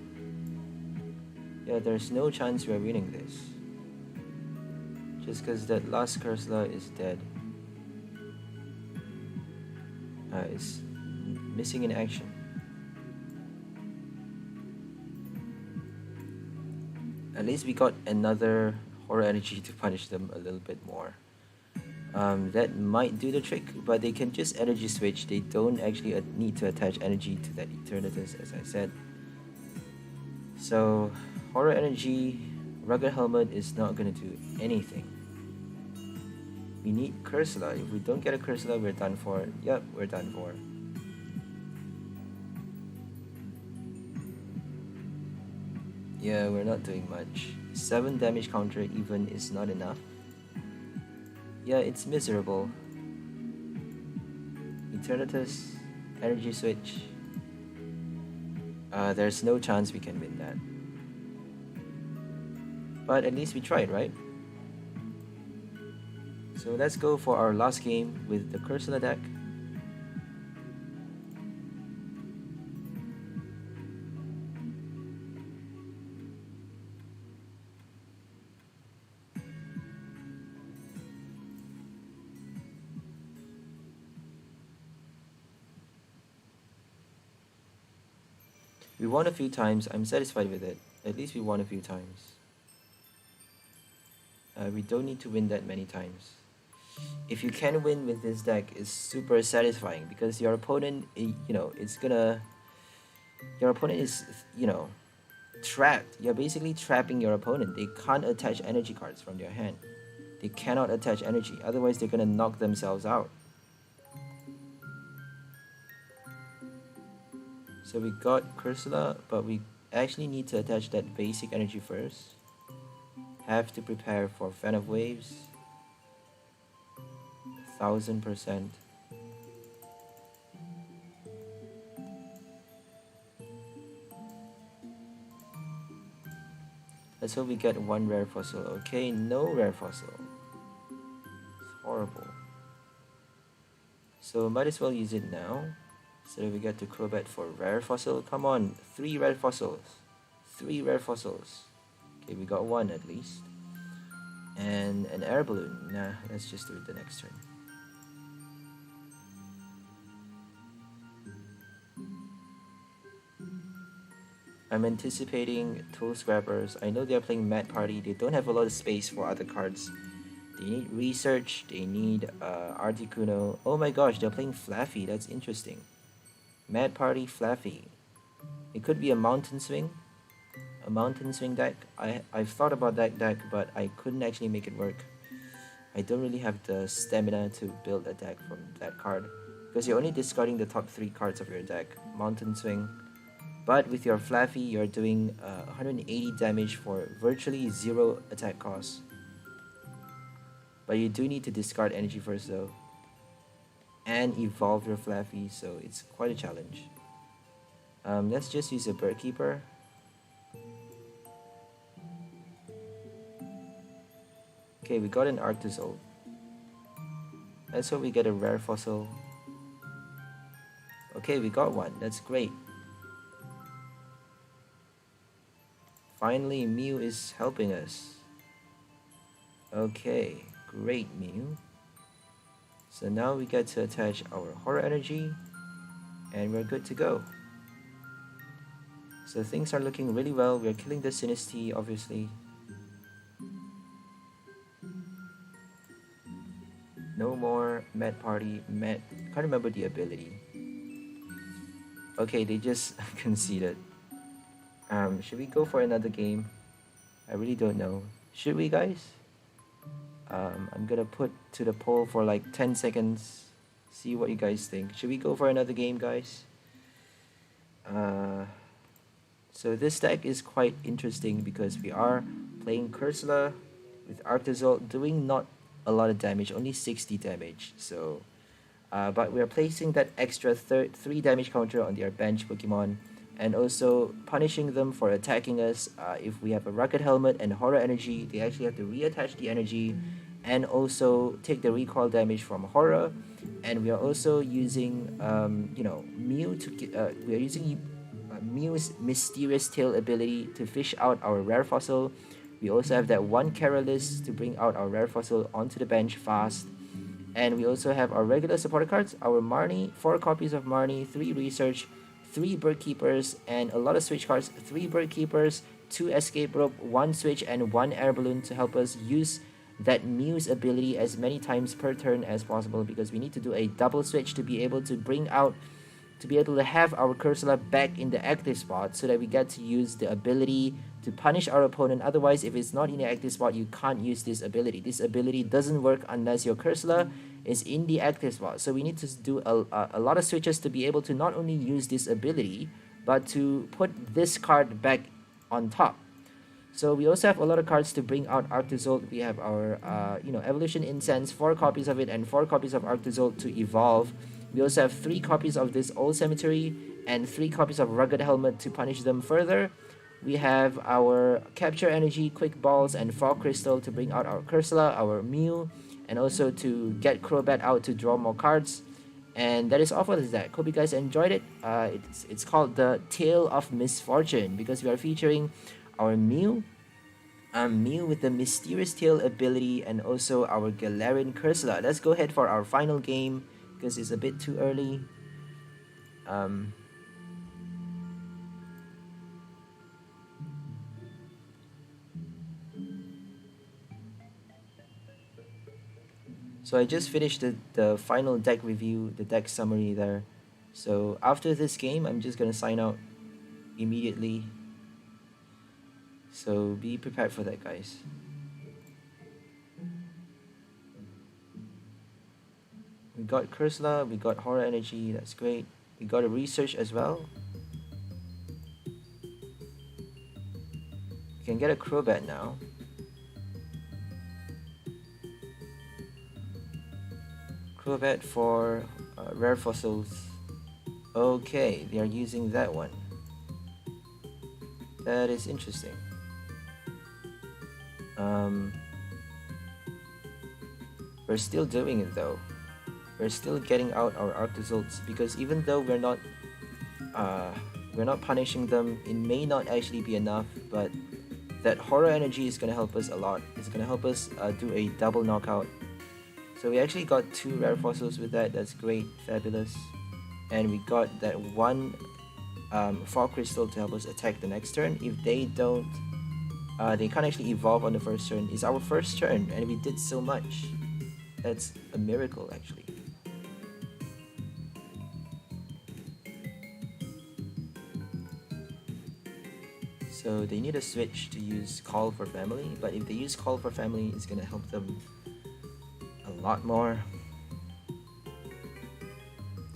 Yeah, there's no chance we're winning this. Just because that last Cursola is dead. It's missing in action. At least we got another Horror Energy to punish them a little bit more. That might do the trick, but they can just energy switch. They don't actually need to attach energy to that Eternatus, as I said. So, Horror Energy, Rugged Helmet is not gonna do anything. We need Cursola. If we don't get a Cursola, we're done for. Yep, we're done for. Yeah, we're not doing much. 7 damage counter even is not enough. Yeah, it's miserable. Eternatus, energy switch. There's no chance we can win that. But at least we tried, right? So let's go for our last game with the Cursola deck. We won a few times. I'm satisfied with it. At least we won a few times. We don't need to win that many times. If you can win with this deck, it's super satisfying because your opponent, it's gonna... Your opponent is, trapped. You're basically trapping your opponent. They can't attach energy cards from their hand. They cannot attach energy. Otherwise, they're gonna knock themselves out. So we got Cursola, but we actually need to attach that basic energy first. Have to prepare for Fan of Waves. 1000%. Let's hope we get 1 rare fossil. Okay, no rare fossil. It's horrible. So might as well use it now. So that we get to Crobat for rare fossil. Come on, 3 rare fossils. 3 rare fossils. Okay, we got 1 at least. And an air balloon. Nah, let's just do it the next turn. I'm anticipating Tool Scrappers. I know they're playing Mad Party. They don't have a lot of space for other cards. They need Research. They need Articuno. Oh my gosh, they're playing Flaffy. That's interesting. Mad Party, Flaffy. It could be a Mountain Swing. A Mountain Swing deck. I've thought about that deck, but I couldn't actually make it work. I don't really have the stamina to build a deck from that card. Because you're only discarding the top 3 cards of your deck. Mountain Swing. But with your Flaffy, you're doing 180 damage for virtually 0 attack cost. But you do need to discard energy first though. And evolve your Flaffy, so it's quite a challenge. Let's just use a Bird Keeper. Okay, we got an Arctozolt. Let's hope we get a rare fossil. Okay, we got one. That's great. Finally, Mew is helping us. Okay, great Mew. So now we get to attach our Horror Energy, and we're good to go. So things are looking really well. We're killing the Sinistea, obviously. No more Mad Party. Can't remember the ability. Okay, they just conceded. Should we go for another game? I really don't know. Should we, guys? I'm gonna put to the poll for like 10 seconds. See what you guys think. Should we go for another game, guys? So this deck is quite interesting because we are playing Cursola with Arctozolt doing not a lot of damage, only 60 damage. So, but we are placing that extra 3 damage counter on their bench Pokemon, and also punishing them for attacking us. If we have a Rocket Helmet and Horror Energy, they actually have to reattach the energy, and also take the recoil damage from Horror. And we are also using, Mew to we are using Mew's Mysterious Tail ability to fish out our rare fossil. We also have that one Careless to bring out our rare fossil onto the bench fast. And we also have our regular supporter cards, our Marnie, 4 copies of Marnie, 3 Research, 3 Bird Keepers, and a lot of switch cards, 3 Bird Keepers, 2 Escape Rope, 1 Switch, and 1 Air Balloon to help us use that Mew's ability as many times per turn as possible, because we need to do a double switch to be able to bring out, to be able to have our Cursola back in the active spot, so that we get to use the ability to punish our opponent. Otherwise, if it's not in the active spot, you can't use this ability. This ability doesn't work unless your Cursola is in the active spot. So we need to do a lot of switches to be able to not only use this ability, but to put this card back on top. So we also have a lot of cards to bring out Arctozolt. We have our Evolution Incense, 4 copies of it, and 4 copies of Arctozolt to evolve. We also have 3 copies of this Old Cemetery and 3 copies of Rugged Helmet to punish them further. We have our Capture Energy, Quick Balls, and Fog Crystal to bring out our Cursola, our Mew, and also to get Crobat out to draw more cards. And that is all for this deck. Hope you guys enjoyed it. It's called the Tale of Misfortune because we are featuring our Mew, Mew with the Mysterious Tail ability, and also our Galarian Cursola. Let's go ahead for our final game because it's a bit too early. So I just finished the final deck review, the deck summary there. So after this game, I'm just gonna sign out immediately. So be prepared for that, guys. We got Cursola, we got Horror Energy, that's great. We got a Research as well. We can get a Crobat now. Crobat for rare fossils. Okay, they are using that one. That is interesting. We're still doing it though. We're still getting out our Arctozolts because even though we're not punishing them, it may not actually be enough, but that Horror Energy is gonna help us a lot. It's gonna help us do a double knockout. So we actually got 2 rare fossils with that. That's great, fabulous. And we got that one Fog Crystal to help us attack the next turn. If they don't, they can't actually evolve on the first turn. It's our first turn and we did so much. That's a miracle actually. So they need a switch to use Call for Family, but if they use Call for Family, it's gonna help them a lot more.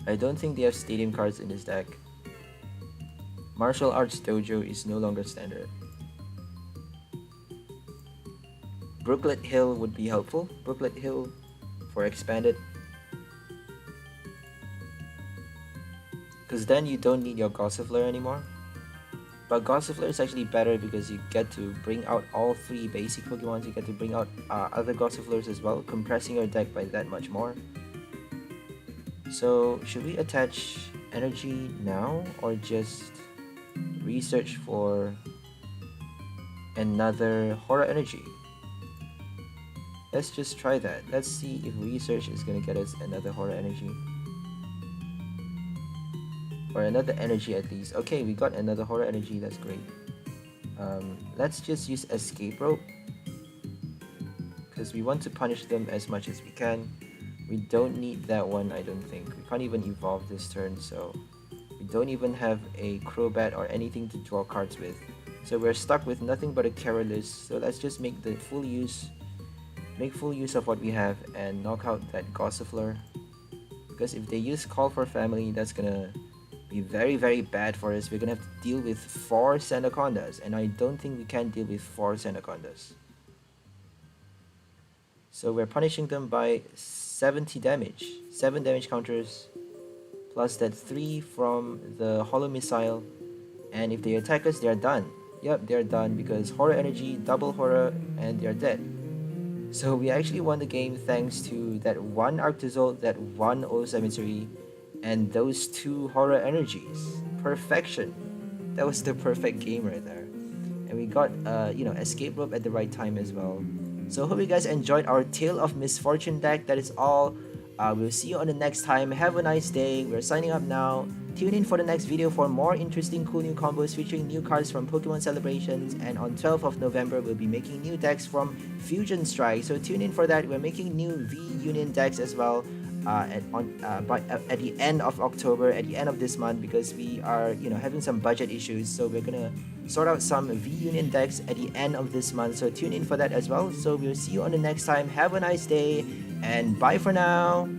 I don't think they have stadium cards in this deck. Martial Arts Dojo is no longer standard. Brooklet Hill would be helpful. Brooklet Hill for expanded. Because then you don't need your Gossifleur anymore. But Gossifleur is actually better because you get to bring out all 3 basic Pokemons. You get to bring out other Gossifleurs as well, compressing your deck by that much more. So should we attach energy now or just research for another Horror Energy? Let's just try that. Let's see if research is gonna get us another Horror Energy. Or another energy at least. Okay, we got another Horror Energy, that's great. Let's just use Escape Rope. Because we want to punish them as much as we can. We don't need that one, I don't think. We can't even evolve this turn, so we don't even have a Crobat or anything to draw cards with. So we're stuck with nothing but a Carolus. So let's just make full use of what we have and knock out that Gossifleur. Because if they use Call for Family, that's gonna be very, very bad for us. We're gonna have to deal with 4 Sandacondas, and I don't think we can deal with 4 Sandacondas. So we're punishing them by 70 damage. 7 damage counters, plus that 3 from the Hollow Missile, and if they attack us, they're done. Yep, they're done because Horror Energy, double Horror, and they're dead. So we actually won the game thanks to that 1 Arctozolt, that 1 O-Cemetery, and those 2 Horror Energies. Perfection. That was the perfect game right there. And we got Escape Rope at the right time as well. So hope you guys enjoyed our Tale of Misfortune deck. That is all. We'll see you on the next time. Have a nice day. We're signing up now. Tune in for the next video for more interesting cool new combos featuring new cards from Pokemon Celebrations. And on 12th of November, we'll be making new decks from Fusion Strike. So tune in for that. We're making new V-Union decks as well. At the end of October, at the end of this month, because we are having some budget issues, so we're gonna sort out some V-Union decks at the end of this month, so tune in for that as well. So we'll see you on the next time. Have a nice day and bye for now.